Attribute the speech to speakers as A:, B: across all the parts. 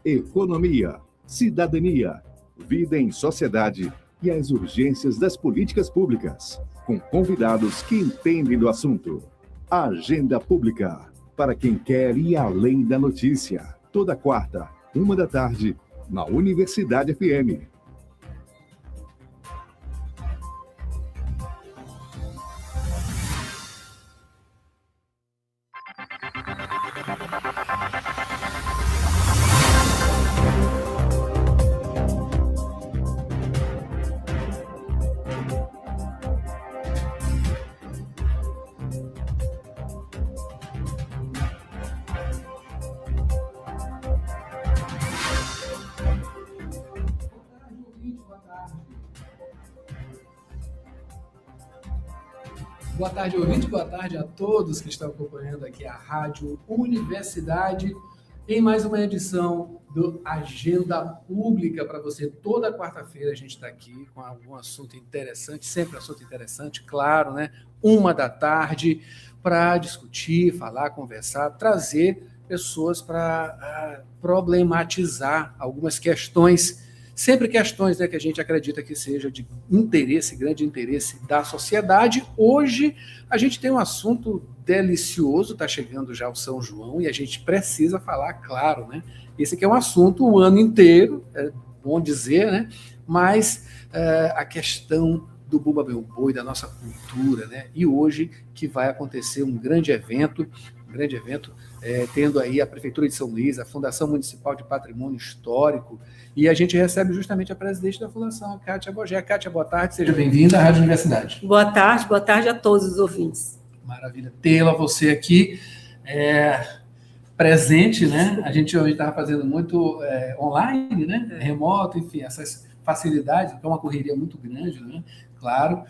A: economia, cidadania, vida em sociedade e as urgências das políticas públicas, com convidados que entendem do assunto. Agenda Pública, para quem quer ir além da notícia. Toda quarta, 13h, na Universidade FM.
B: Boa tarde, ouvinte. Boa tarde a todos que estão acompanhando aqui a Rádio Universidade em mais uma edição do Agenda Pública para você. Toda quarta-feira a gente está aqui com algum assunto interessante, sempre assunto interessante, claro, né? 13h, para discutir, falar, conversar, trazer pessoas para problematizar algumas questões. Sempre questões, né, que a gente acredita que seja de interesse, grande interesse da sociedade. Hoje a gente tem um assunto delicioso, está chegando já o São João, e a gente precisa falar, claro, né? Esse aqui é um assunto o ano inteiro, é bom dizer, né? Mas a questão do Bumba Meu Boi, da nossa cultura, né? E hoje que vai acontecer um grande evento, tendo aí a Prefeitura de São Luís, a Fundação Municipal de Patrimônio Histórico, e a gente recebe justamente a presidente da Fundação, a Kátia Bogé. Kátia, boa tarde, seja bem-vinda à Rádio Universidade.
C: Boa tarde a todos os ouvintes.
B: Maravilha tê-la, você aqui presente, né? A gente hoje estava fazendo muito online, né? Remoto, enfim, essas facilidades, que é uma correria muito grande, né? Claro,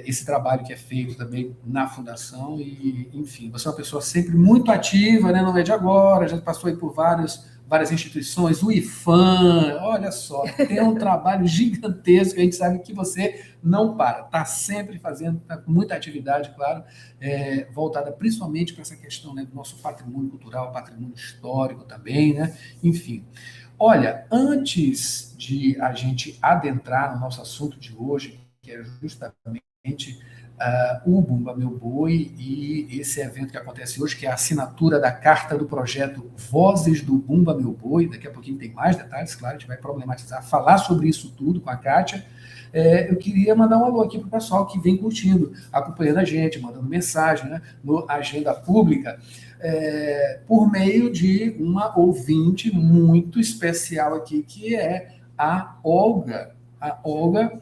B: esse trabalho que é feito também na Fundação e, enfim, você é uma pessoa sempre muito ativa, né? Não é de agora, já passou aí por várias instituições, o IFAM, olha só, tem um trabalho gigantesco, a gente sabe que você não para, está sempre fazendo, tá com muita atividade, claro, voltada principalmente para essa questão, né, do nosso patrimônio cultural, patrimônio histórico também, né? Enfim. Olha, antes de a gente adentrar no nosso assunto de hoje, que é justamente o Bumba Meu Boi e esse evento que acontece hoje, que é a assinatura da carta do projeto Vozes do Bumba Meu Boi. Daqui a pouquinho tem mais detalhes, claro, a gente vai problematizar, falar sobre isso tudo com a Kátia. Eu queria mandar um alô aqui para o pessoal que vem curtindo, acompanhando a gente, mandando mensagem, né, no Agenda Pública, por meio de uma ouvinte muito especial aqui, que é a Olga. A Olga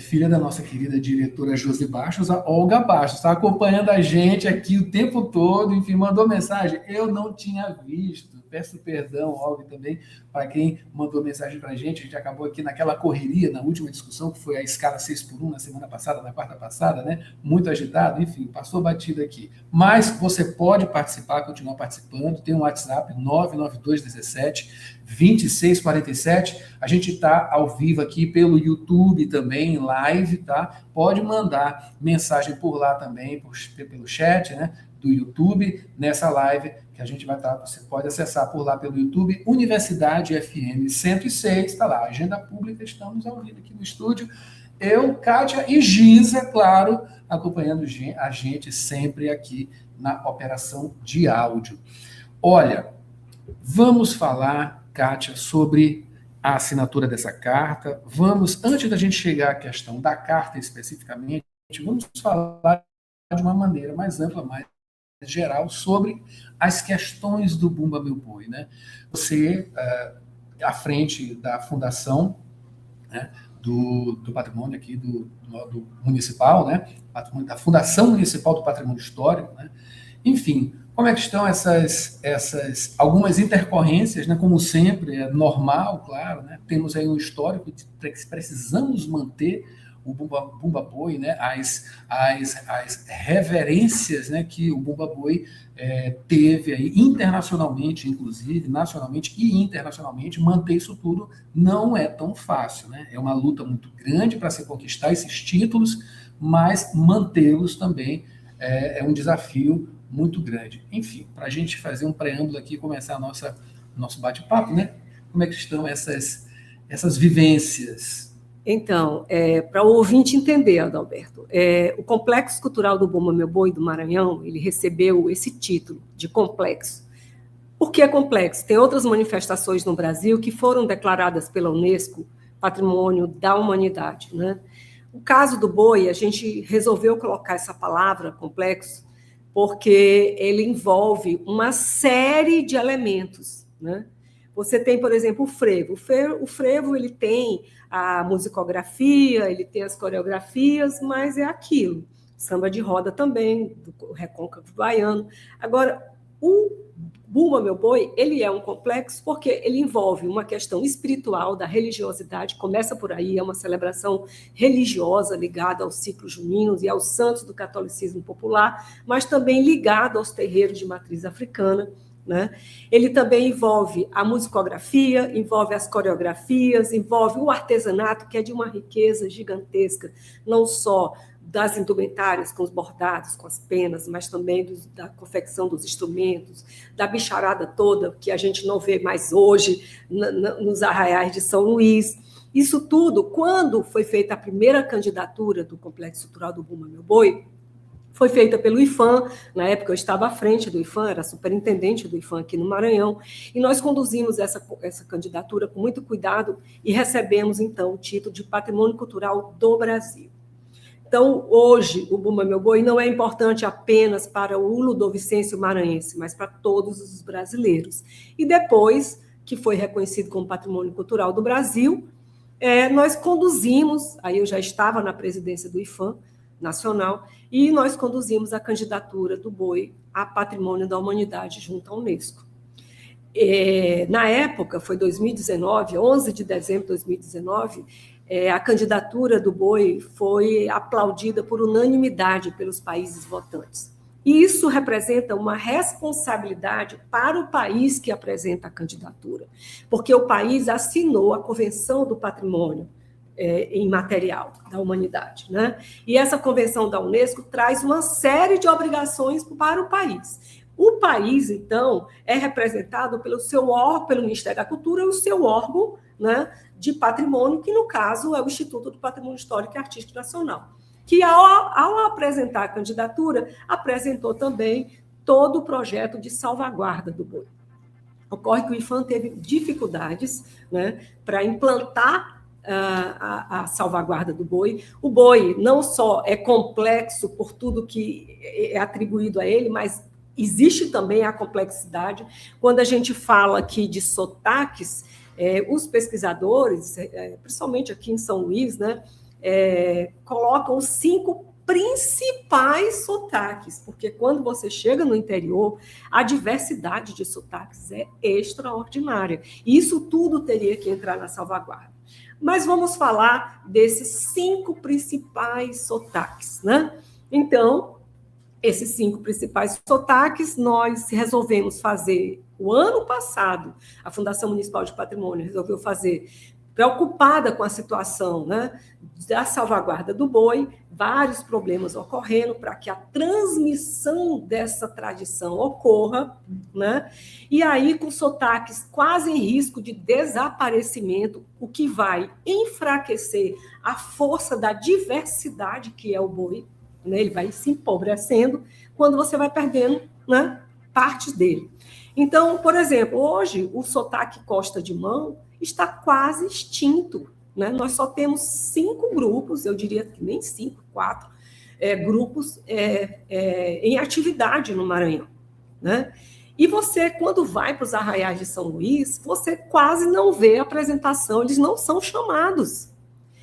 B: filha da nossa querida diretora Josi Bastos, a Olga Bastos, está acompanhando a gente aqui o tempo todo, enfim, mandou mensagem, eu não tinha visto, peço perdão, Olga, também, para quem mandou mensagem para a gente acabou aqui naquela correria, na última discussão, que foi a escala 6x1 na semana passada, na quarta passada, né, muito agitado, enfim, passou batido aqui, mas você pode participar, continuar participando, tem um WhatsApp, 99217-2647, a gente está ao vivo aqui pelo YouTube também, live, tá? Pode mandar mensagem por lá também, pelo chat, né, do YouTube, nessa live que a gente vai estar, você pode acessar por lá pelo YouTube, Universidade FM 106, está lá, Agenda Pública, estamos ao vivo aqui no estúdio, eu, Kátia e Giza, claro, acompanhando a gente sempre aqui na operação de áudio. Olha, vamos falar, Kátia, sobre a assinatura dessa carta. Vamos, antes da gente chegar à questão da carta especificamente, vamos falar de uma maneira mais ampla, mais geral, sobre as questões do Bumba Meu Boi, né? Você, à frente da fundação, né, do patrimônio aqui, do municipal, né? Da Fundação Municipal do Patrimônio Histórico, né? Enfim, como é que estão essas algumas intercorrências, né? Como sempre, é normal, claro, né? Temos aí um histórico de que precisamos manter o Bumba Boi, né? As reverências, né, que o Bumba Boi teve aí internacionalmente, inclusive, nacionalmente e internacionalmente, manter isso tudo não é tão fácil, né? É uma luta muito grande para se conquistar esses títulos, mas mantê-los também é um desafio muito grande. Enfim, para a gente fazer um preâmbulo aqui e começar nosso bate-papo, né? Como é que estão essas vivências?
C: Então, para o ouvinte entender, Adalberto, o Complexo Cultural do Bumba Meu Boi do Maranhão, ele recebeu esse título de complexo. Por que é complexo? Tem outras manifestações no Brasil que foram declaradas pela Unesco Patrimônio da Humanidade, né? O caso do boi, a gente resolveu colocar essa palavra, complexo, porque ele envolve uma série de elementos, né? Você tem, por exemplo, o frevo. O frevo ele tem a musicografia, ele tem as coreografias, mas é aquilo. Samba de roda também, do recôncavo baiano. Agora, o Bumba Meu Boi, ele é um complexo porque ele envolve uma questão espiritual da religiosidade, começa por aí, é uma celebração religiosa ligada aos ciclos juninos e aos santos do catolicismo popular, mas também ligada aos terreiros de matriz africana, né? Ele também envolve a musicografia, envolve as coreografias, envolve o artesanato, que é de uma riqueza gigantesca, não só das indumentárias, com os bordados, com as penas, mas também da confecção dos instrumentos, da bicharada toda, que a gente não vê mais hoje nos arraiais de São Luís. Isso tudo, quando foi feita a primeira candidatura do Complexo Cultural do Bumba Meu Boi, foi feita pelo IFAM, na época eu estava à frente do IFAM, era superintendente do IFAM aqui no Maranhão, e nós conduzimos essa candidatura com muito cuidado e recebemos, então, o título de Patrimônio Cultural do Brasil. Então, hoje, o Bumba Meu Boi não é importante apenas para o ludovicense maranhense, mas para todos os brasileiros. E depois que foi reconhecido como Patrimônio Cultural do Brasil, nós conduzimos, aí eu já estava na presidência do IFAM nacional, e nós conduzimos a candidatura do boi a Patrimônio da Humanidade junto à Unesco. Na época, foi 2019, 11 de dezembro de 2019, a candidatura do boi foi aplaudida por unanimidade pelos países votantes. E isso representa uma responsabilidade para o país que apresenta a candidatura, porque o país assinou a Convenção do Patrimônio imaterial da humanidade, né? E essa convenção da Unesco traz uma série de obrigações para o país. O país, então, é representado pelo Ministério da Cultura e o seu órgão, né, de patrimônio, que, no caso, é o Instituto do Patrimônio Histórico e Artístico Nacional, que, ao apresentar a candidatura, apresentou também todo o projeto de salvaguarda do boi. Ocorre que o IFAM teve dificuldades, né, para implantar a salvaguarda do boi. O boi não só é complexo por tudo que é atribuído a ele, mas existe também a complexidade. Quando a gente fala aqui de sotaques, os pesquisadores, principalmente aqui em São Luís, né, colocam os 5 principais sotaques, porque quando você chega no interior, a diversidade de sotaques é extraordinária. E isso tudo teria que entrar na salvaguarda. Mas vamos falar desses 5 principais sotaques, né? Então, esses 5 principais sotaques, nós resolvemos fazer, o ano passado, a Fundação Municipal de Patrimônio resolveu fazer, preocupada com a situação, né, da salvaguarda do boi, vários problemas ocorrendo para que a transmissão dessa tradição ocorra, né, e aí com sotaques quase em risco de desaparecimento, o que vai enfraquecer a força da diversidade que é o boi, né, ele vai se empobrecendo quando você vai perdendo, né, partes dele. Então, por exemplo, hoje o sotaque Costa de Mão está quase extinto, né? Nós só temos 5 grupos, eu diria que nem 5, 4 grupos em atividade no Maranhão, né? E você, quando vai para os arraiais de São Luís, você quase não vê apresentação, eles não são chamados.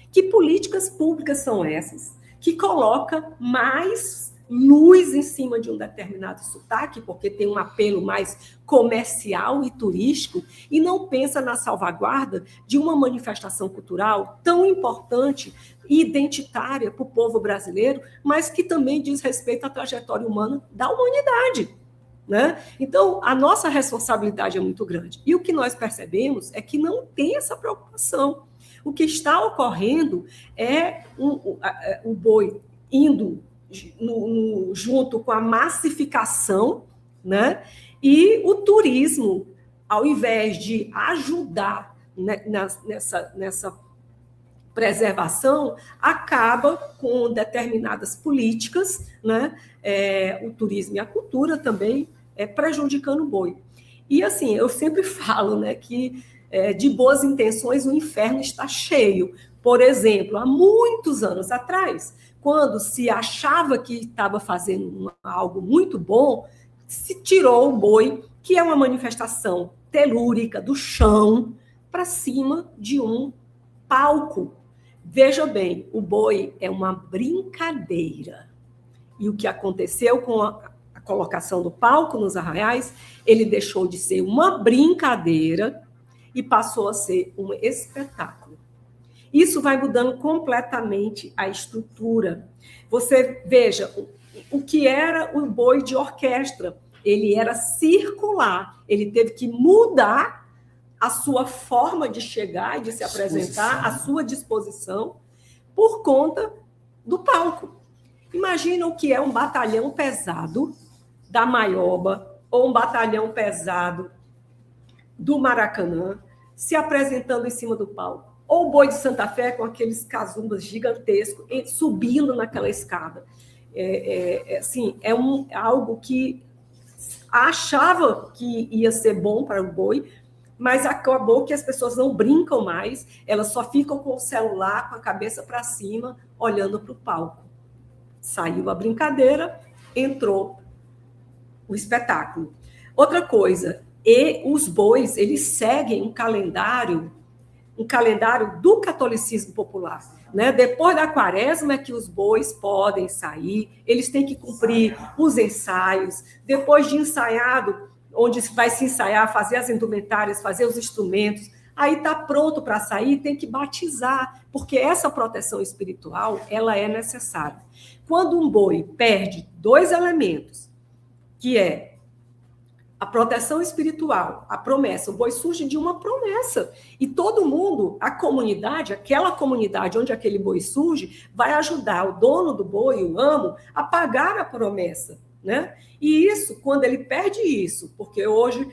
C: Que políticas públicas são essas que coloca mais luz em cima de um determinado sotaque, porque tem um apelo mais comercial e turístico, e não pensa na salvaguarda de uma manifestação cultural tão importante e identitária para o povo brasileiro, mas que também diz respeito à trajetória humana da humanidade, né? Então, a nossa responsabilidade é muito grande. E o que nós percebemos é que não tem essa preocupação. O que está ocorrendo é o boi indo junto com a massificação, né? E o turismo, ao invés de ajudar, né, nessa preservação, acaba com determinadas políticas, né? O turismo e a cultura também prejudicando o boi. E assim, eu sempre falo, né, que de boas intenções o inferno está cheio. Por exemplo, há muitos anos atrás, quando se achava que estava fazendo algo muito bom, se tirou o boi, que é uma manifestação telúrica do chão, para cima de um palco. Veja bem, o boi é uma brincadeira. E o que aconteceu com a colocação do palco nos arraiais, ele deixou de ser uma brincadeira e passou a ser um espetáculo. Isso vai mudando completamente a estrutura. Você veja, o que era o boi de orquestra? Ele era circular, ele teve que mudar a sua forma de chegar e de se apresentar, a sua disposição, por conta do palco. Imagina o que é um batalhão pesado da Maioba ou um batalhão pesado do Maracanã se apresentando em cima do palco. Ou o boi de Santa Fé com aqueles casumbas gigantescos subindo naquela escada. Assim, algo que achava que ia ser bom para o boi, mas acabou que as pessoas não brincam mais, elas só ficam com o celular, com a cabeça para cima, olhando para o palco. Saiu a brincadeira, entrou o espetáculo. Outra coisa, os bois, eles seguem um calendário do catolicismo popular, né? Depois da quaresma é que os bois podem sair, eles têm que cumprir os ensaios, depois de ensaiado, onde vai se ensaiar, fazer as indumentárias, fazer os instrumentos, aí está pronto para sair, tem que batizar, porque essa proteção espiritual, ela é necessária. Quando um boi perde 2 elementos, que é a proteção espiritual, a promessa, o boi surge de uma promessa. E todo mundo, a comunidade, aquela comunidade onde aquele boi surge, vai ajudar o dono do boi, o amo, a pagar a promessa, né? E isso, quando ele perde isso, porque hoje,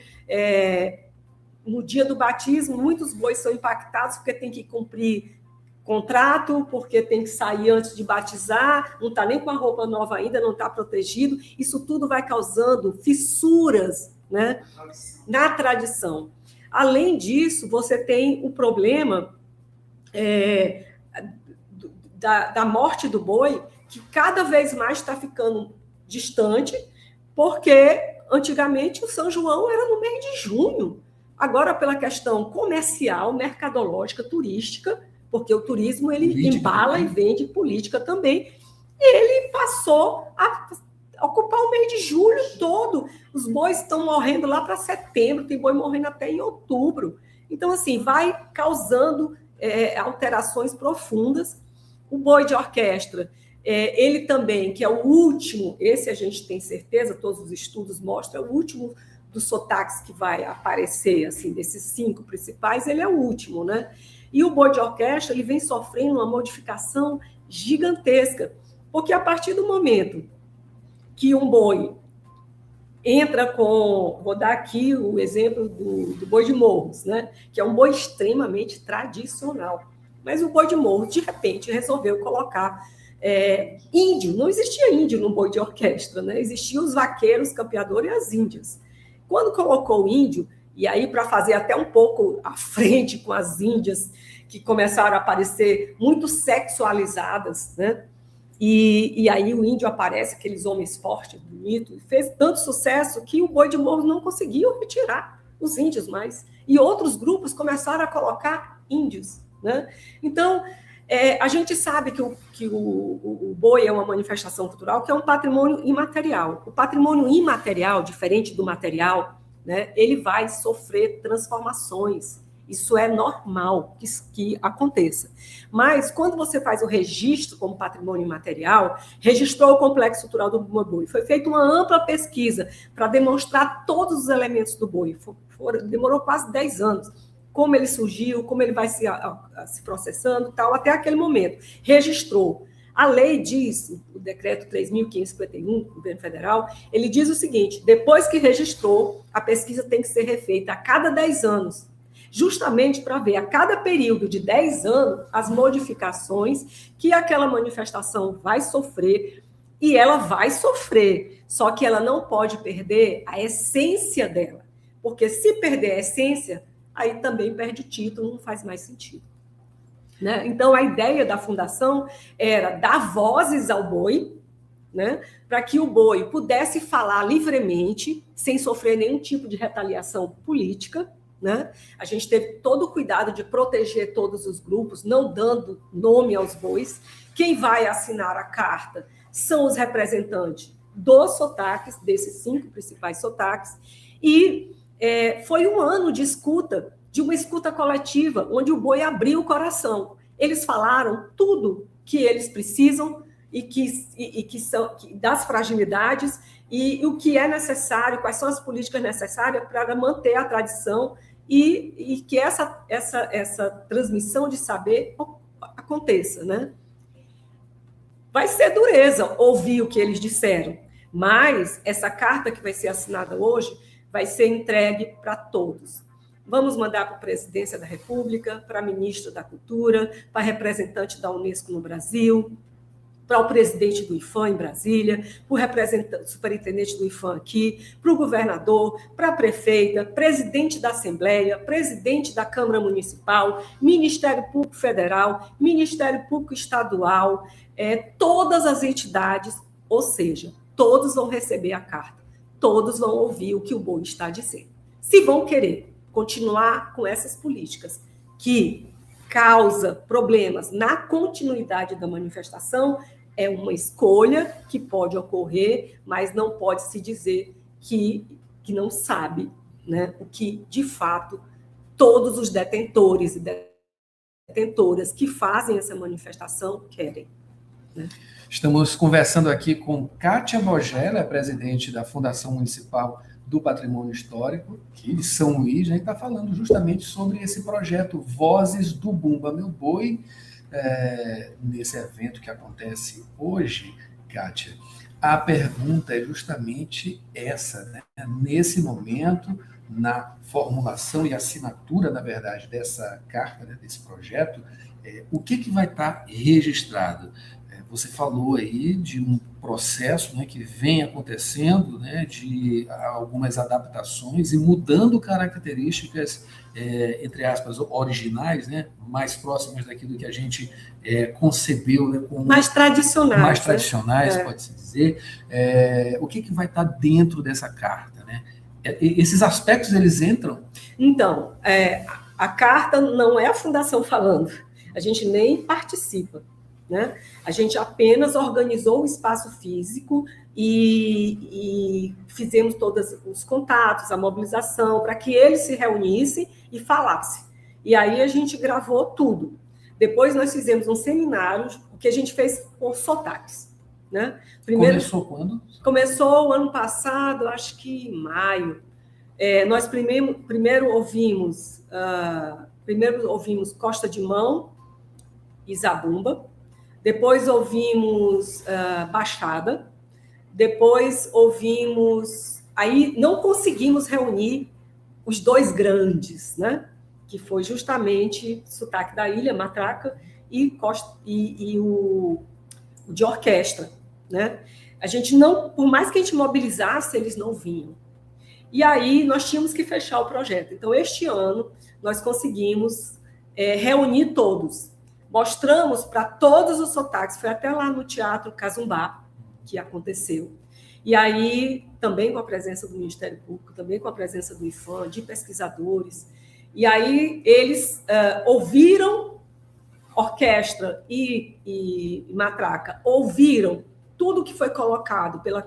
C: no dia do batismo, muitos bois são impactados porque tem que cumprir contrato, porque tem que sair antes de batizar, não está nem com a roupa nova ainda, não está protegido. Isso tudo vai causando fissuras, né, na tradição. Além disso, você tem o problema da morte do boi, que cada vez mais está ficando distante, porque antigamente o São João era no mês de junho. Agora, pela questão comercial, mercadológica, turística, porque o turismo ele política, embala e vende política também, ele passou a ocupar o mês de julho todo. Os bois estão morrendo lá para setembro, tem boi morrendo até em outubro. Então, assim, vai causando alterações profundas. O boi de orquestra, ele também, que é o último, esse a gente tem certeza, todos os estudos mostram, é o último dos sotaques que vai aparecer, assim, desses 5 principais, ele é o último, né? E o boi de orquestra, ele vem sofrendo uma modificação gigantesca, porque a partir do momento que um boi entra com... Vou dar aqui o exemplo do boi de morros, né? Que é um boi extremamente tradicional. Mas o boi de morros, de repente, resolveu colocar índio. Não existia índio no boi de orquestra, né? Existiam os vaqueiros, campeadores e as índias. Quando colocou o índio, e aí para fazer até um pouco à frente com as índias, que começaram a aparecer muito sexualizadas, né? E aí o índio aparece, aqueles homens fortes, bonitos, fez tanto sucesso que o boi de morro não conseguiu retirar os índios mais. E outros grupos começaram a colocar índios, né? Então, a gente sabe que o boi é uma manifestação cultural, que é um patrimônio imaterial. O patrimônio imaterial, diferente do material, né, ele vai sofrer transformações. Isso é normal que aconteça. Mas, quando você faz o registro como patrimônio imaterial, registrou o complexo cultural do boi. Foi feita uma ampla pesquisa para demonstrar todos os elementos do boi. Demorou quase 10 anos. Como ele surgiu, como ele vai se processando, tal, até aquele momento. Registrou. A lei diz, o decreto 3.551 do governo federal, ele diz o seguinte: depois que registrou, a pesquisa tem que ser refeita a cada 10 anos, justamente para ver a cada período de 10 anos as modificações que aquela manifestação vai sofrer, e ela vai sofrer, só que ela não pode perder a essência dela, porque se perder a essência, aí também perde o título, não faz mais sentido. Né? Então, a ideia da fundação era dar vozes ao boi, né, para que o boi pudesse falar livremente, sem sofrer nenhum tipo de retaliação política. Né? A gente teve todo o cuidado de proteger todos os grupos, não dando nome aos bois. Quem vai assinar a carta são os representantes dos sotaques, desses 5 principais sotaques, e foi um ano de escuta, de uma escuta coletiva, onde o boi abriu o coração. Eles falaram tudo que eles precisam e são das fragilidades e o que é necessário, quais são as políticas necessárias para manter a tradição e que essa transmissão de saber aconteça, né? Vai ser dureza ouvir o que eles disseram, mas essa carta que vai ser assinada hoje vai ser entregue para todos. Vamos mandar para a Presidência da República, para a Ministra da Cultura, para a representante da Unesco no Brasil, para o presidente do IFAM em Brasília, para o representante, superintendente do IFAM aqui, para o governador, para a prefeita, presidente da Assembleia, presidente da Câmara Municipal, Ministério Público Federal, Ministério Público Estadual, todas as entidades, ou seja, todos vão receber a carta, todos vão ouvir o que o boi está dizendo. Se vão querer continuar com essas políticas que causa problemas na continuidade da manifestação, é uma escolha que pode ocorrer, mas não pode se dizer que não sabe, né, o que, de fato, todos os detentores e detentoras que fazem essa manifestação querem. Né?
B: Estamos conversando aqui com Kátia Bogella, presidente da Fundação Municipal do Patrimônio Histórico, aqui de São Luís. A gente está falando justamente sobre esse projeto Vozes do Bumba Meu Boi, nesse evento que acontece hoje, Kátia. A pergunta é justamente essa, né? Nesse momento, na formulação e assinatura, na verdade, dessa carta, né, desse projeto, o que vai estar registrado? Você falou aí de um processo, né, que vem acontecendo, né, de algumas adaptações e mudando características, entre aspas, originais, né, mais próximas daquilo que a gente concebeu, né, como
C: mais tradicionais,
B: né? Pode-se dizer. O que vai estar dentro dessa carta? Né? Esses aspectos, eles entram?
C: Então, a carta não é a Fundação falando, a gente nem participa. Né? A gente apenas organizou o espaço físico e fizemos todos os contatos, a mobilização, para que eles se reunissem e falassem. E aí a gente gravou tudo. Depois nós fizemos um seminário, o que a gente fez por sotaques. Né?
B: Começou quando?
C: Começou o ano passado, acho que em maio. Nós primeiro ouvimos Costa de Mão e Zabumba. Depois ouvimos Baixada, depois ouvimos... Aí não conseguimos reunir os 2 grandes, né? Que foi justamente Sotaque da Ilha, Matraca, e o de orquestra. Né? A gente não, por mais que a gente mobilizasse, eles não vinham. E aí nós tínhamos que fechar o projeto. Então, este ano, nós conseguimos reunir todos. Mostramos para todos os sotaques, foi até lá no Teatro Casumbá que aconteceu. E aí, também com a presença do Ministério Público, também com a presença do IFAM, de pesquisadores. E aí eles ouviram orquestra e matraca, ouviram tudo que foi colocado pelo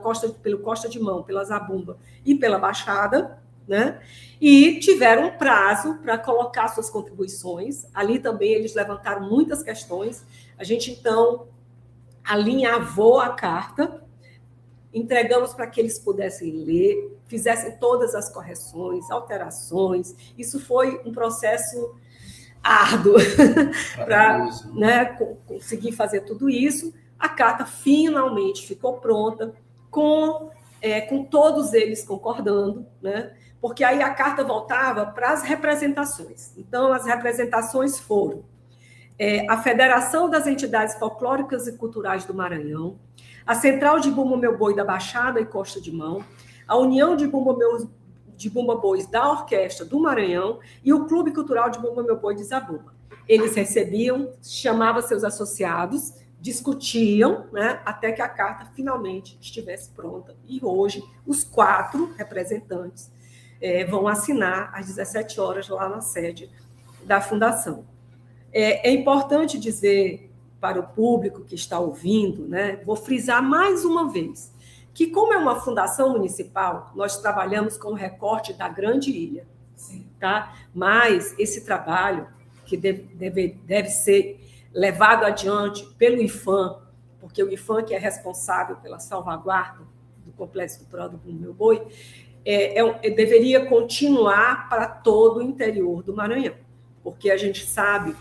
C: Costa de Mão, pela Zabumba e pela Baixada, né? E tiveram um prazo para colocar suas contribuições. Ali também eles levantaram muitas questões. A gente, então, alinhavou a carta, entregamos para que eles pudessem ler, fizessem todas as correções, alterações. Isso foi um processo árduo para, né, conseguir fazer tudo isso, A carta finalmente ficou pronta, com todos eles concordando, né? Porque aí a carta voltava para as representações. Então, as representações foram a Federação das Entidades Folclóricas e Culturais do Maranhão, a Central de Bumba Meu Boi da Baixada e Costa de Mão, a União de Bumba Bois da Orquestra do Maranhão e o Clube Cultural de Bumba Meu Boi de Zabumba. Eles recebiam, chamavam seus associados, discutiam, né, até que a carta finalmente estivesse pronta. E hoje, os 4 representantes vão assinar às 17 horas lá na sede da Fundação. É importante dizer para o público que está ouvindo, né, vou frisar mais uma vez, que como é uma fundação municipal, nós trabalhamos com o recorte da Grande Ilha. Sim. Tá? Mas esse trabalho, que deve ser levado adiante pelo IFAM, porque o IFAM que é responsável pela salvaguarda do Complexo Cultural do Bumba Meu Boi, deveria continuar para todo o interior do Maranhão, porque a gente sabe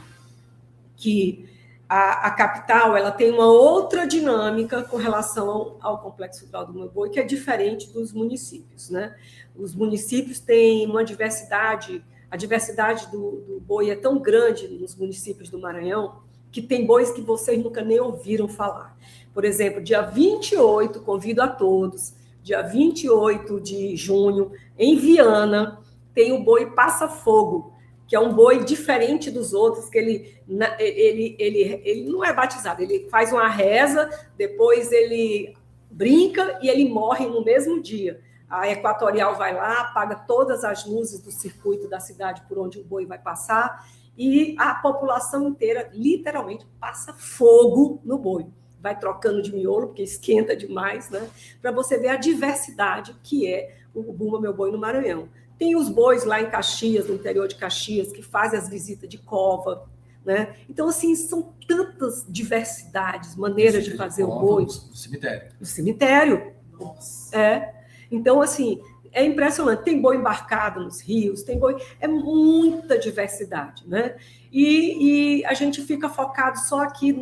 C: que a capital ela tem uma outra dinâmica com relação ao Complexo Cultural do Bumba Meu Boi, que é diferente dos municípios, né? Os municípios têm uma diversidade, a diversidade do boi é tão grande nos municípios do Maranhão, que tem bois que vocês nunca nem ouviram falar. Por exemplo, dia 28, convido a todos, dia 28 de junho, em Viana, tem o boi Passa Fogo, que é um boi diferente dos outros, que ele não é batizado, ele faz uma reza, depois ele brinca e ele morre no mesmo dia. A Equatorial vai lá, apaga todas as luzes do circuito da cidade por onde o boi vai passar, e a população inteira, literalmente, passa fogo no boi. Vai trocando de miolo, porque esquenta demais, né? Para você ver a diversidade que é o Bumba Meu Boi no Maranhão. Tem os bois lá em Caxias, no interior de Caxias, que fazem as visitas de cova, né? Então, assim, são tantas diversidades, maneiras de fazer o boi.
B: No cemitério.
C: No cemitério. Nossa. Então, assim, é impressionante. Tem boi embarcado nos rios, tem boi... É muita diversidade, né? E a gente fica focado só aqui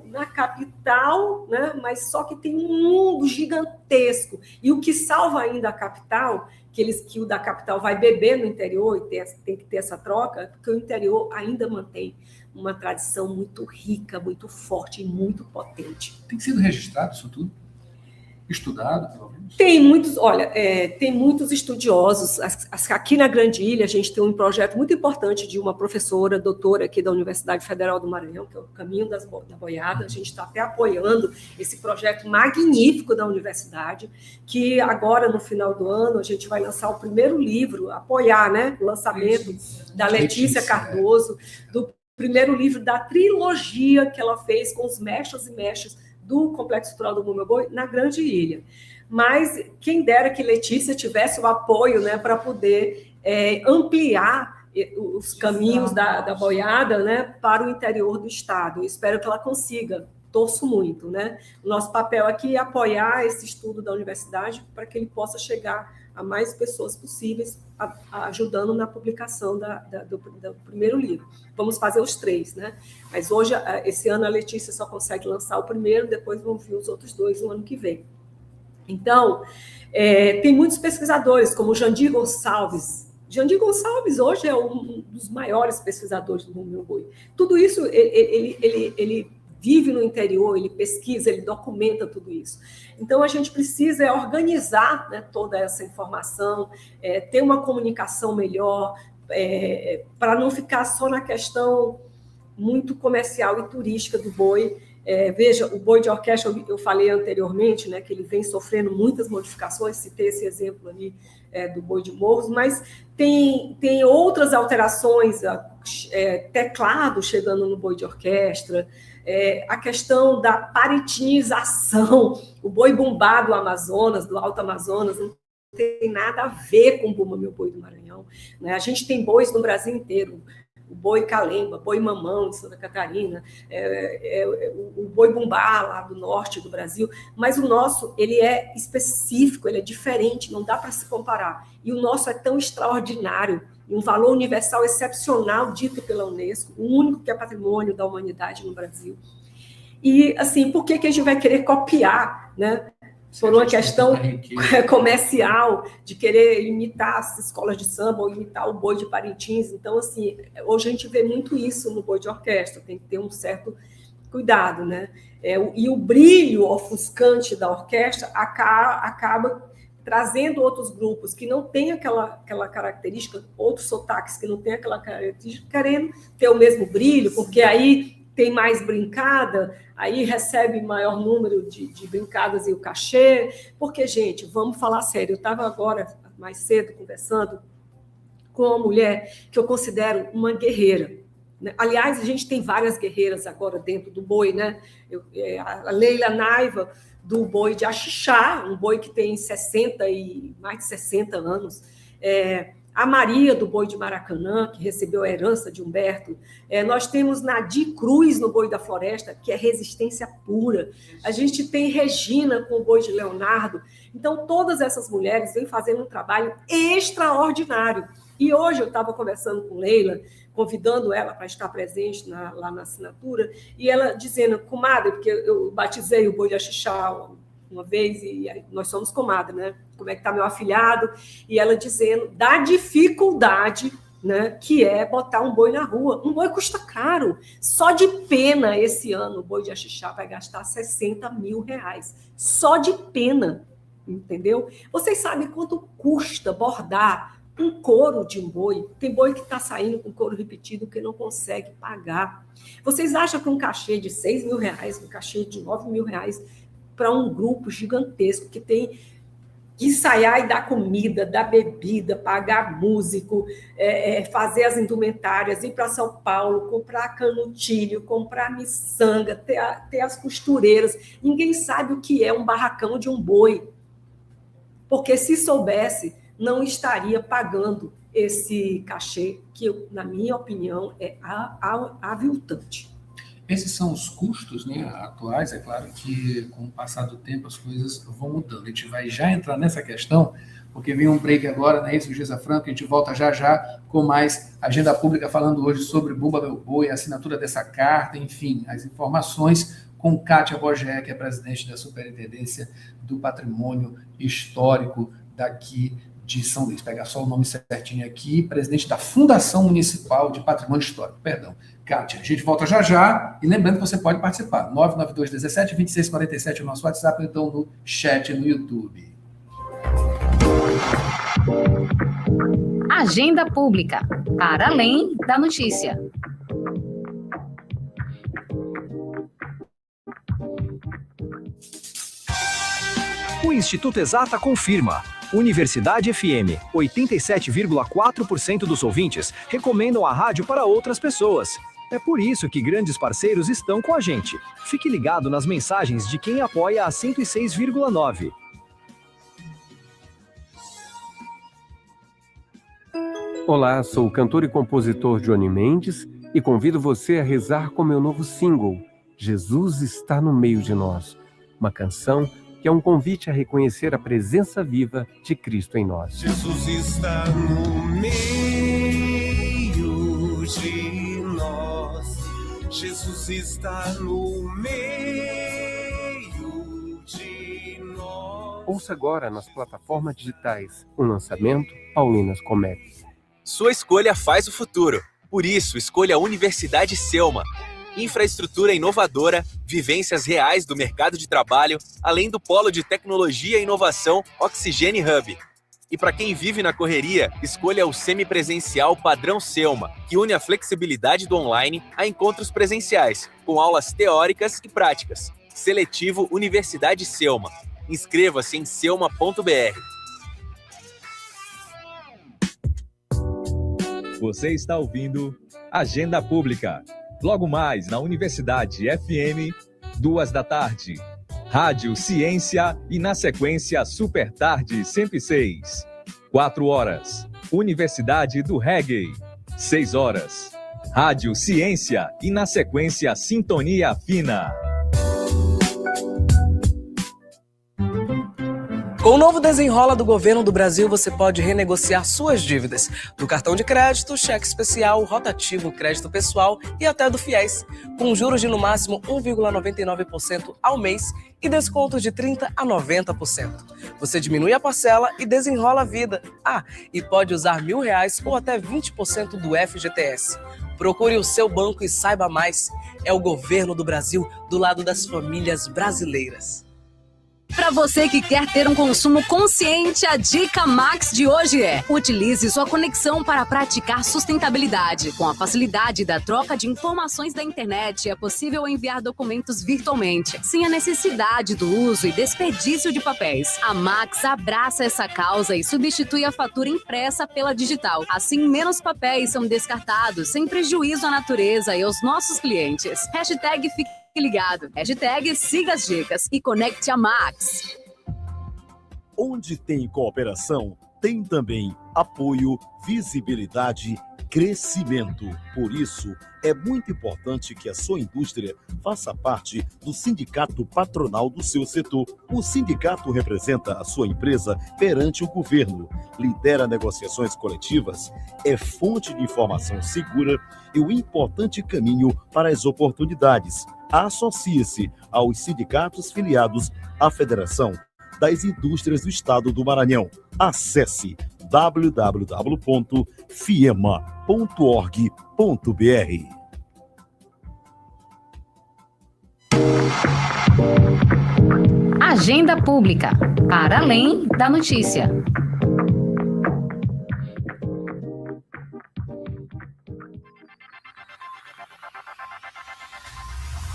C: na capital, né? Mas só que tem um mundo gigantesco. E o que salva ainda a capital, que o da capital vai beber no interior e tem que ter essa troca, porque o interior ainda mantém uma tradição muito rica, muito forte e muito potente.
B: Tem sido registrado isso tudo? Estudado, pelo menos?
C: Tem muitos estudiosos. Aqui na Grande Ilha, a gente tem um projeto muito importante de uma professora, doutora aqui da Universidade Federal do Maranhão, que é o Caminho da Boiada. A gente está até apoiando esse projeto magnífico da universidade, que agora, no final do ano, a gente vai lançar o primeiro livro, apoiar, né, o lançamento da Letícia Cardoso, do primeiro livro da trilogia que ela fez com os mestres e mestras do Complexo Cultural do Bumba Meu Boi na Grande Ilha. Mas quem dera que Letícia tivesse o apoio, né, para poder ampliar os caminhos da boiada, né, para o interior do estado. Eu espero que ela consiga, torço muito, né? O nosso papel aqui é apoiar esse estudo da universidade para que ele possa chegar a mais pessoas possíveis, ajudando na publicação do primeiro livro. Vamos fazer os 3, né? Mas hoje, esse ano, a Letícia só consegue lançar o primeiro, depois vão vir os outros 2 no ano que vem. Então, tem muitos pesquisadores, como o Jandir Gonçalves. Jandir Gonçalves hoje é um dos maiores pesquisadores do Bumba Meu Boi. Tudo isso, ele vive no interior, ele pesquisa, ele documenta tudo isso. Então, a gente precisa organizar, né, toda essa informação, ter uma comunicação melhor, para não ficar só na questão muito comercial e turística do boi. Veja, o boi de orquestra, eu falei anteriormente, né, que ele vem sofrendo muitas modificações, citei esse exemplo ali do boi de morros, mas tem outras alterações, teclado chegando no boi de orquestra, a questão da paritinização, o boi bumbá do Amazonas, do Alto Amazonas, não tem nada a ver com o Bumba Meu Boi do Maranhão, né? A gente tem bois no Brasil inteiro, o boi calemba, boi mamão de Santa Catarina, o boi bumbá lá do norte do Brasil, mas o nosso, ele é específico, ele é diferente, não dá para se comparar. E o nosso é tão extraordinário, e um valor universal excepcional dito pela Unesco, o único que é patrimônio da humanidade no Brasil. E, assim, por que a gente vai querer copiar, né? Por uma questão comercial, de querer imitar as escolas de samba ou imitar o boi de Parintins. Então, assim, hoje a gente vê muito isso no boi de orquestra, tem que ter um certo cuidado, né? E o brilho ofuscante da orquestra acaba trazendo outros grupos que não têm aquela característica, outros sotaques que não têm aquela característica, querendo ter o mesmo brilho, porque aí tem mais brincada, aí recebe maior número de brincadas e o cachê, porque, gente, vamos falar sério, eu estava agora, mais cedo, conversando com uma mulher que eu considero uma guerreira. Aliás, a gente tem várias guerreiras agora dentro do boi, né? A Leila Naiva, do boi de Axixá, um boi que tem mais de 60 anos, a Maria, do boi de Maracanã, que recebeu a herança de Humberto. Nós temos Nadir Cruz, no boi da floresta, que é resistência pura. A gente tem Regina, com o boi de Leonardo. Então, todas essas mulheres vêm fazendo um trabalho extraordinário. E hoje eu estava conversando com Leila, convidando ela para estar presente lá na assinatura, e ela dizendo, comadre, porque eu batizei o boi de Axixá uma vez, e nós somos comadre, né? Como é que está meu afilhado? E ela dizendo da dificuldade, né, que é botar um boi na rua. Um boi custa caro. Só de pena, esse ano, o boi de Axixá vai gastar R$60 mil. Só de pena, entendeu? Vocês sabem quanto custa bordar um couro de um boi? Tem boi que está saindo com couro repetido que não consegue pagar. Vocês acham que um cachê de R$6 mil, um cachê de R$9 mil, para um grupo gigantesco que tem que ensaiar e dar comida, dar bebida, pagar músico, fazer as indumentárias, ir para São Paulo, comprar canutilho, comprar miçanga, ter as costureiras. Ninguém sabe o que é um barracão de um boi, porque se soubesse, não estaria pagando esse cachê, que, na minha opinião, é aviltante.
B: Esses são os custos, né, atuais. É claro que, com o passar do tempo, as coisas vão mudando. A gente vai já entrar nessa questão, porque vem um break agora, né, isso, Gisa Franco, a gente volta já com mais Agenda Pública, falando hoje sobre Bumba Meu Boi, a assinatura dessa carta, enfim, as informações com Kátia Bogé, que é presidente da Superintendência do Patrimônio Histórico daqui de São Luís. Pegar só o nome certinho aqui, presidente da Fundação Municipal de Patrimônio Histórico, perdão. Kátia, a gente volta já, e lembrando que você pode participar, 992-17-2647 é o nosso WhatsApp, então no chat no YouTube.
D: Agenda Pública, para além da notícia.
E: O Instituto Exata confirma. Universidade FM, 87,4% dos ouvintes recomendam a rádio para outras pessoas. É por isso que grandes parceiros estão com a gente. Fique ligado nas mensagens de quem apoia a 106,9.
F: Olá, sou o cantor e compositor Johnny Mendes e convido você a rezar com meu novo single, Jesus está no meio de nós. Uma canção que é um convite a reconhecer a presença viva de Cristo em nós.
G: Jesus está no meio de nós. Jesus está no meio de nós.
F: Ouça agora nas plataformas digitais o lançamento Paulinas Comete.
H: Sua escolha faz o futuro. Por isso, escolha a Universidade Selma. Infraestrutura inovadora, vivências reais do mercado de trabalho, além do polo de tecnologia e inovação Oxigene Hub. E para quem vive na correria, escolha o semipresencial padrão Selma, que une a flexibilidade do online a encontros presenciais, com aulas teóricas e práticas. Seletivo Universidade Selma. Inscreva-se em selma.br.
I: Você está ouvindo Agenda Pública. Logo mais, na Universidade FM, 14h. Rádio Ciência e, na sequência, Super Tarde 106. 4h. Universidade do Reggae. 6h. Rádio Ciência e, na sequência, Sintonia Fina.
J: Com o novo Desenrola do Governo do Brasil, você pode renegociar suas dívidas do cartão de crédito, cheque especial, rotativo, crédito pessoal e até do FIES, com juros de no máximo 1,99% ao mês e descontos de 30% a 90%. Você diminui a parcela e desenrola a vida. E pode usar R$1.000 ou até 20% do FGTS. Procure o seu banco e saiba mais. É o Governo do Brasil do lado das famílias brasileiras.
D: Para você que quer ter um consumo consciente, a dica Max de hoje é: utilize sua conexão para praticar sustentabilidade. Com a facilidade da troca de informações da internet, é possível enviar documentos virtualmente, sem a necessidade do uso e desperdício de papéis. A Max abraça essa causa e substitui a fatura impressa pela digital. Assim, menos papéis são descartados, sem prejuízo à natureza e aos nossos clientes. Hashtag Fique ligado. Hashtag siga as dicas e conecte a Max.
K: Onde tem cooperação, tem também apoio, visibilidade, crescimento. Por isso, é muito importante que a sua indústria faça parte do sindicato patronal do seu setor. O sindicato representa a sua empresa perante o governo, lidera negociações coletivas, é fonte de informação segura e o importante caminho para as oportunidades. Associe-se aos sindicatos filiados à Federação das Indústrias do Estado do Maranhão. Acesse www.fiema.org.br.
D: Agenda Pública, para além da notícia.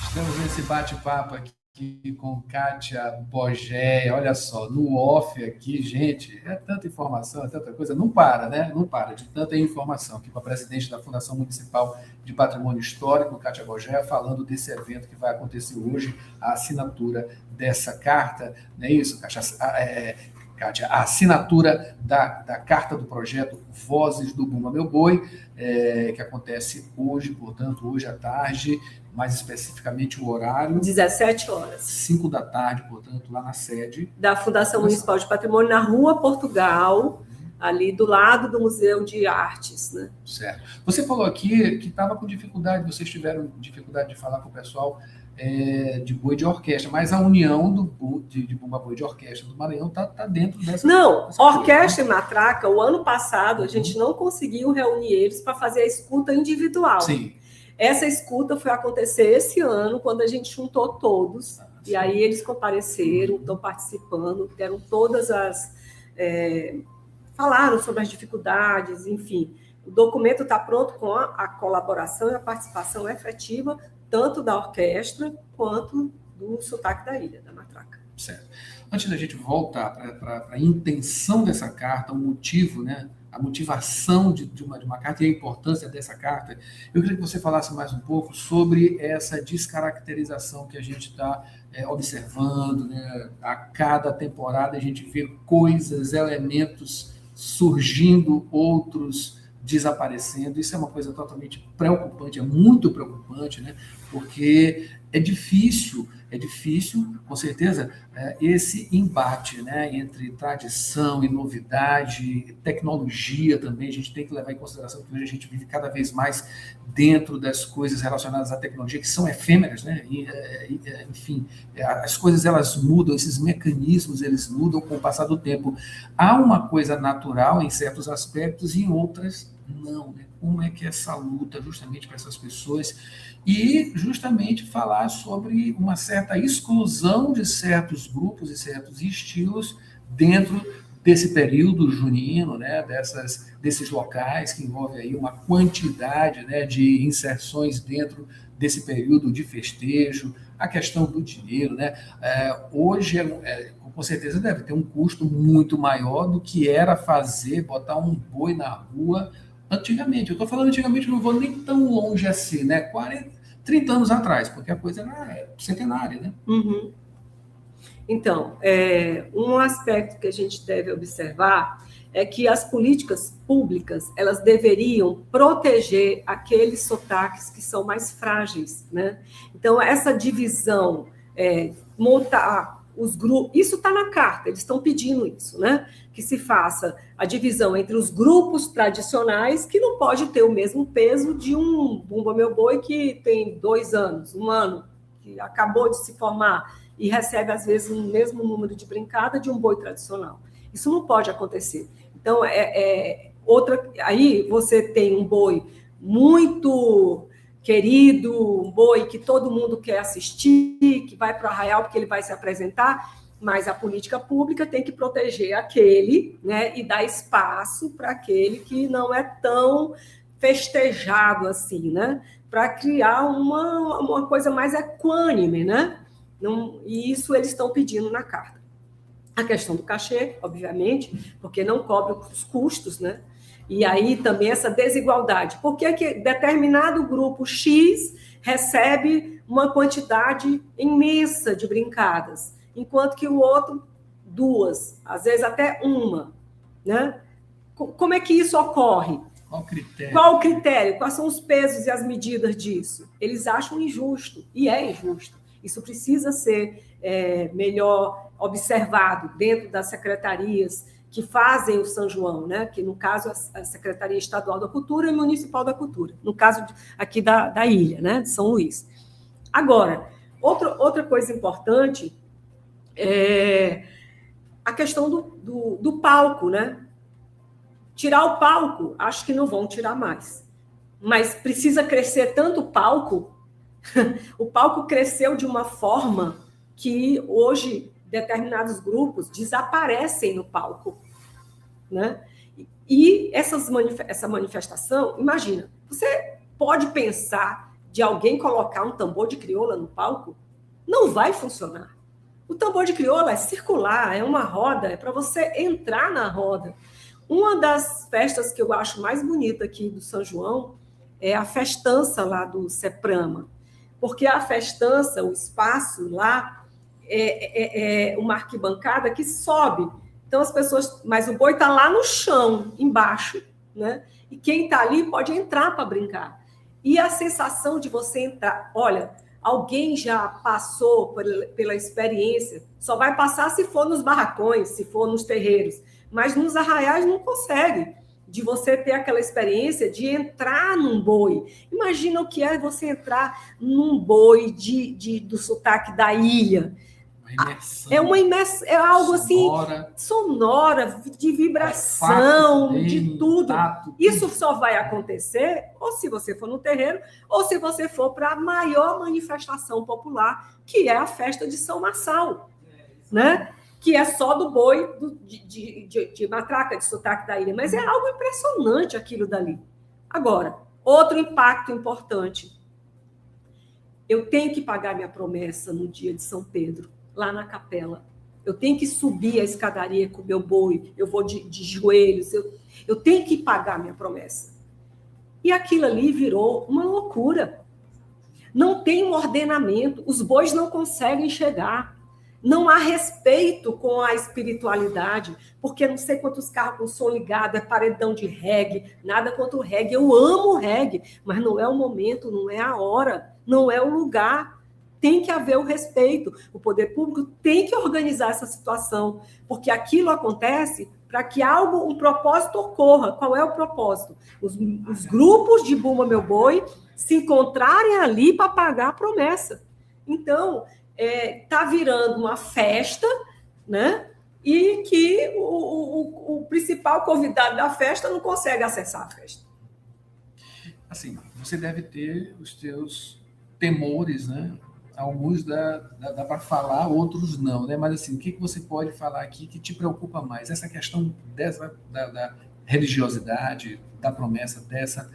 B: Estamos nesse bate-papo aqui com Kátia Bogé. Olha só, no off aqui, gente, é tanta informação, é tanta coisa. Não para, né? Não para de tanta informação. Aqui com a presidente da Fundação Municipal de Patrimônio Histórico, Kátia Bogé, falando desse evento que vai acontecer hoje, a assinatura dessa carta. Não é isso, Kátia? Kátia, a assinatura da carta do projeto Vozes do Bumba Meu Boi, que acontece hoje, portanto, hoje à tarde, mais especificamente o horário.
C: 17 horas.
B: 5 da tarde, portanto, lá na sede
C: da Fundação Municipal de Patrimônio, na Rua Portugal, ali do lado do Museu de Artes, né?
B: Certo. Você falou aqui que estava com dificuldade, vocês tiveram dificuldade de falar com o pessoal de boi de orquestra, mas a união de Bumba Boi de Orquestra do Maranhão está dentro dessa...
C: Não, orquestra e matraca, o ano passado, a gente não conseguiu reunir eles para fazer a escuta individual.
B: Sim.
C: Essa escuta foi acontecer esse ano, quando a gente juntou todos, e aí eles compareceram, estão participando, deram todas as... falaram sobre as dificuldades, enfim. O documento está pronto com a colaboração e a participação efetiva, tanto da orquestra quanto do sotaque da ilha, da matraca.
B: Certo. Antes da gente voltar para a intenção dessa carta, o motivo, né, a motivação de uma carta e a importância dessa carta, eu queria que você falasse mais um pouco sobre essa descaracterização que a gente está observando, né? A cada temporada a gente vê coisas, elementos surgindo, outros desaparecendo. Isso é uma coisa totalmente preocupante, é muito preocupante, né? Porque é difícil, com certeza, esse embate, né, entre tradição e novidade, tecnologia também. A gente tem que levar em consideração que hoje a gente vive cada vez mais dentro das coisas relacionadas à tecnologia, que são efêmeras, né? Enfim, as coisas elas mudam, esses mecanismos eles mudam com o passar do tempo. Há uma coisa natural em certos aspectos e em outras não, né? Como é que é essa luta justamente para essas pessoas e justamente falar sobre uma certa exclusão de certos grupos e certos estilos dentro desse período junino, né, desses locais que envolve aí uma quantidade, né, de inserções dentro desse período de festejo, a questão do dinheiro, né, hoje com certeza deve ter um custo muito maior do que era botar um boi na rua antigamente. Eu estou falando antigamente, não vou nem tão longe assim, né, 30 anos atrás, porque a coisa era centenária, né?
C: Uhum. Então, um aspecto que a gente deve observar é que as políticas públicas, elas deveriam proteger aqueles sotaques que são mais frágeis, né? Então, essa divisão, montar os grupos, isso está na carta, eles estão pedindo isso, né? Que se faça a divisão entre os grupos tradicionais, que não pode ter o mesmo peso de um Bumba Meu Boi que tem 2 anos, 1 ano, que acabou de se formar e recebe, às vezes, o mesmo número de brincada de um boi tradicional. Isso não pode acontecer. Então, aí você tem um boi muito querido, um boi que todo mundo quer assistir, que vai para o arraial porque ele vai se apresentar, mas a política pública tem que proteger aquele, né, e dar espaço para aquele que não é tão festejado assim, né, para criar uma coisa mais equânime, né? E isso eles estão pedindo na carta. A questão do cachê, obviamente, porque não cobre os custos, né? E aí também essa desigualdade. Por que determinado grupo X recebe uma quantidade imensa de brincadas, enquanto que o outro 2, às vezes até 1, né? Como é que isso ocorre? Qual o critério? Quais são os pesos e as medidas disso? Eles acham injusto, e é injusto. Isso precisa ser melhor observado dentro das secretarias que fazem o São João, né? Que, no caso, a Secretaria Estadual da Cultura e Municipal da Cultura, no caso aqui da ilha, né? De São Luís. Agora, outra coisa importante é a questão do palco, né? Tirar o palco, acho que não vão tirar mais. Mas precisa crescer tanto o palco. O palco cresceu de uma forma que hoje determinados grupos desaparecem no palco, né? E essa manifestação, imagina, você pode pensar de alguém colocar um tambor de crioula no palco? Não vai funcionar. O tambor de crioula é circular, é uma roda, é para você entrar na roda. Uma das festas que eu acho mais bonita aqui do São João é a festança lá do Seprama, porque a festança, o espaço lá, é uma arquibancada que sobe. Então, as pessoas... Mas o boi está lá no chão, embaixo, né? E quem está ali pode entrar para brincar. E a sensação de você entrar... Olha, alguém já passou pela experiência, só vai passar se for nos barracões, se for nos terreiros, mas nos arraiais não consegue, de você ter aquela experiência de entrar num boi. Imagina o que é você entrar num boi do sotaque da ilha. É uma imersão, é algo sonora, de vibração, de tudo. Isso só vai acontecer ou se você for no terreiro, ou se você for para a maior manifestação popular, que é a festa de São Marçal, né? Que é só do boi de matraca, de sotaque da ilha. Mas é algo impressionante aquilo dali. Agora, outro impacto importante. Eu tenho que pagar minha promessa no dia de São Pedro, lá na capela. Eu tenho que subir a escadaria com o meu boi, eu vou de joelhos, eu tenho que pagar minha promessa. E aquilo ali virou uma loucura. Não tem um ordenamento, os bois não conseguem chegar. Não há respeito com a espiritualidade, porque não sei quantos carros com som ligado, é paredão de reggae, nada contra o reggae. Eu amo o reggae, mas não é o momento, não é a hora, não é o lugar. Tem que haver o respeito. O poder público tem que organizar essa situação, porque aquilo acontece para que um propósito ocorra. Qual é o propósito? Os grupos de Bumba Meu Boi se encontrarem ali para pagar a promessa. Então, está virando uma festa, né? E que o principal convidado da festa não consegue acessar a festa.
B: Assim, você deve ter os seus temores, né? Alguns dá para falar, outros não, né? Mas assim, o que você pode falar aqui que te preocupa mais? Essa questão da religiosidade, da promessa, dessa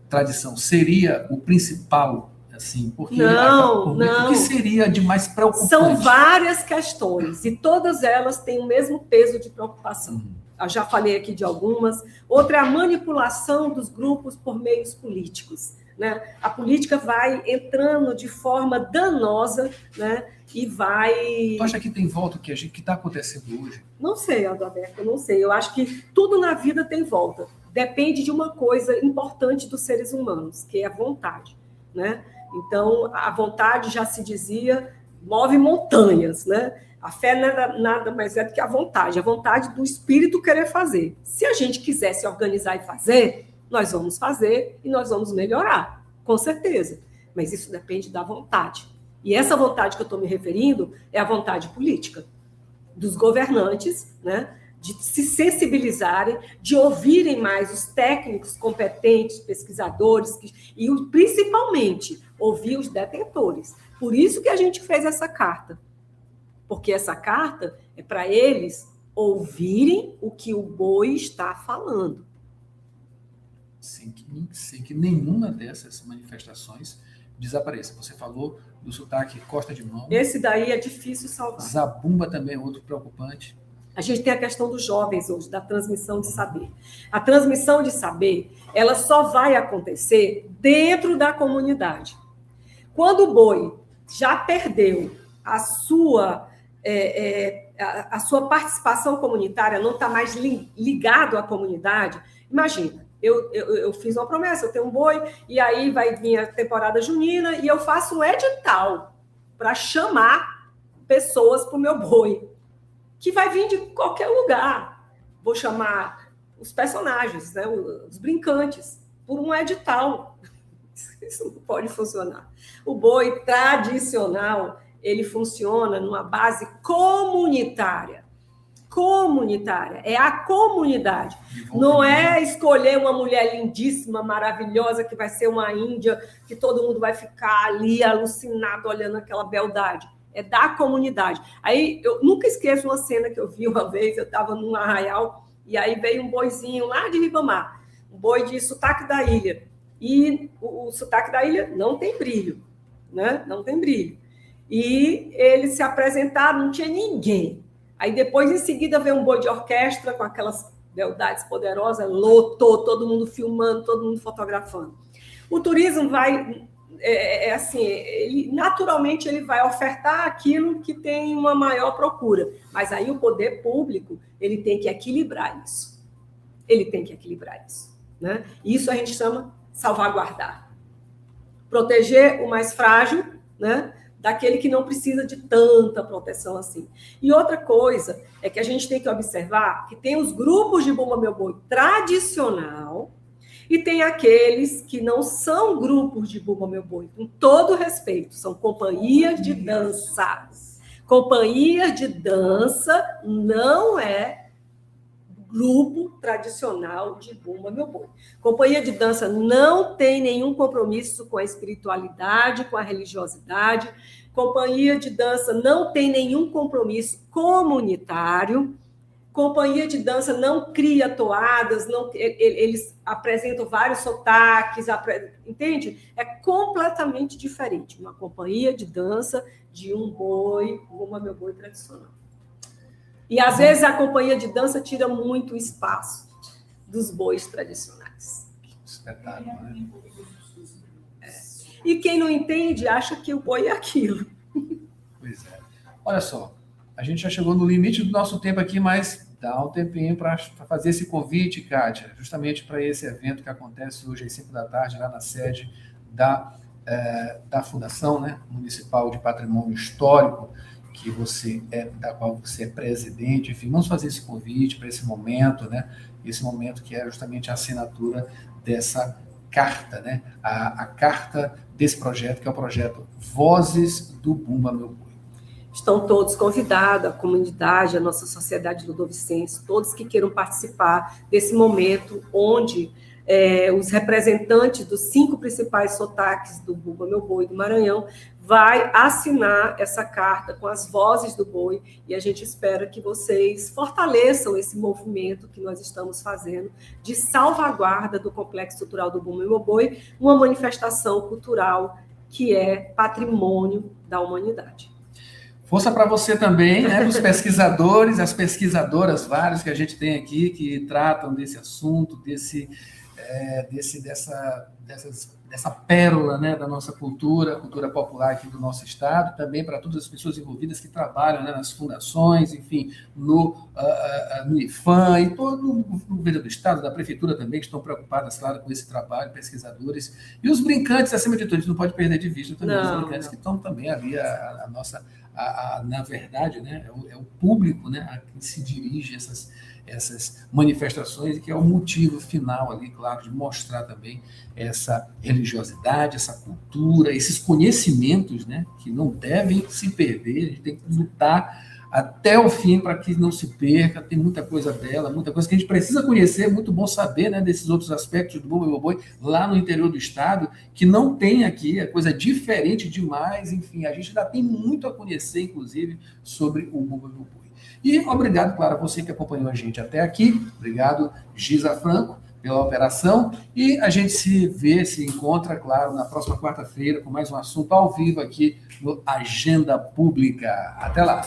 B: tradição, seria o principal? Assim, porque
C: não.
B: O que seria de mais preocupante?
C: São várias questões e todas elas têm o mesmo peso de preocupação. Eu já falei aqui de algumas. Outra é a manipulação dos grupos por meios políticos, né? A política vai entrando de forma danosa, né? E vai...
B: Tu acha que tem volta o que está acontecendo hoje?
C: Não sei, Adalberto, eu não sei. Eu acho que tudo na vida tem volta. Depende de uma coisa importante dos seres humanos, que é a vontade, né? Então, a vontade, já se dizia, move montanhas, né? A fé nada mais é do que a vontade do espírito querer fazer. Se a gente quiser se organizar e fazer, nós vamos fazer e nós vamos melhorar, com certeza. Mas isso depende da vontade. E essa vontade que eu estou me referindo é a vontade política dos governantes, né? De se sensibilizarem, de ouvirem mais os técnicos competentes, pesquisadores, e principalmente ouvir os detentores. Por isso que a gente fez essa carta. Porque essa carta é para eles ouvirem o que o boi está falando.
B: Sem que nenhuma dessas manifestações desapareça. Você falou do sotaque Costa de Mão.
C: Esse daí é difícil salvar.
B: Zabumba também é outro preocupante.
C: A gente tem a questão dos jovens hoje, da transmissão de saber. A transmissão de saber, ela só vai acontecer dentro da comunidade. Quando o boi já perdeu a sua participação comunitária, não está mais ligado à comunidade, imagina, eu fiz uma promessa, eu tenho um boi, e aí vai vir a temporada junina, e eu faço um edital para chamar pessoas para o meu boi, que vai vir de qualquer lugar. Vou chamar os personagens, né, os brincantes, por um edital. Isso não pode funcionar. O boi tradicional, ele funciona numa base comunitária. Comunitária. É a comunidade. Não é escolher uma mulher lindíssima, maravilhosa, que vai ser uma índia, que todo mundo vai ficar ali alucinado olhando aquela beldade. É da comunidade. Aí, eu nunca esqueço uma cena que eu vi uma vez, eu estava num arraial, e aí veio um boizinho lá de Ribamar, um boi de sotaque da ilha. E o sotaque da ilha não tem brilho, né? Não tem brilho. E eles se apresentaram, não tinha ninguém. Aí depois, em seguida, veio um boi de orquestra com aquelas beldades poderosas, lotou, todo mundo filmando, todo mundo fotografando. O turismo vai, assim, naturalmente ele vai ofertar aquilo que tem uma maior procura. Mas aí o poder público, ele tem que equilibrar isso. Ele tem que equilibrar isso, né? Isso a gente chama salvaguardar. Proteger o mais frágil, né? Daquele que não precisa de tanta proteção assim. E outra coisa é que a gente tem que observar que tem os grupos de Bumba Meu Boi tradicional e tem aqueles que não são grupos de Bumba Meu Boi, com todo respeito, são companhias de dança. Companhia de dança não é grupo tradicional de Bumba Meu Boi. Companhia de dança não tem nenhum compromisso com a espiritualidade, com a religiosidade. Companhia de dança não tem nenhum compromisso comunitário. Companhia de dança não cria toadas, eles apresentam vários sotaques, entende? É completamente diferente uma companhia de dança de um boi, Bumba Meu Boi tradicional. E, às vezes, a companhia de dança tira muito espaço dos bois tradicionais.
B: Que espetáculo, né?
C: E quem não entende, acha que o boi é aquilo.
B: Pois é. Olha só, a gente já chegou no limite do nosso tempo aqui, mas dá um tempinho para fazer esse convite, Kátia, justamente para esse evento que acontece hoje às 5 da tarde, lá na sede da Fundação, né, Municipal de Patrimônio Histórico, da qual você é presidente. Enfim, vamos fazer esse convite para esse momento, né? Esse momento que é justamente a assinatura dessa carta, né? A carta desse projeto, que é o projeto Vozes do Bumba Meu Boi.
C: Estão todos convidados, a comunidade, a nossa sociedade ludovicense, todos que queiram participar desse momento onde os representantes dos 5 principais sotaques do Bumba Meu Boi do Maranhão vai assinar essa carta com as vozes do boi, e a gente espera que vocês fortaleçam esse movimento que nós estamos fazendo de salvaguarda do Complexo Cultural do Bumba Meu Boi, uma manifestação cultural que é patrimônio da humanidade.
B: Força para você também, né, os pesquisadores, as pesquisadoras várias que a gente tem aqui, que tratam desse assunto, dessa pérola, né, da nossa cultura popular aqui do nosso estado, também para todas as pessoas envolvidas que trabalham, né, nas fundações, enfim, no IFAM e todo o governo do estado, da prefeitura também, que estão preocupadas, claro, com esse trabalho, pesquisadores, e os brincantes, acima de tudo, a gente não pode perder de vista também os brincantes que estão também ali, a na verdade, né, é o público, né, a quem se dirige essas manifestações, e que é o motivo final ali, claro, de mostrar também essa religiosidade, essa cultura, esses conhecimentos, né, que não devem se perder. A gente tem que lutar até o fim para que não se perca. Tem muita coisa bela, muita coisa que a gente precisa conhecer. É muito bom saber, né, desses outros aspectos do Bumba Meu Boi lá no interior do estado, que não tem aqui, é coisa diferente demais. Enfim, a gente ainda tem muito a conhecer, inclusive, sobre o Bumba Meu Boi. E obrigado, claro, a você que acompanhou a gente até aqui. Obrigado, Giza Franco, pela operação. E a gente se encontra, claro, na próxima quarta-feira com mais um assunto ao vivo aqui no Agenda Pública. Até lá!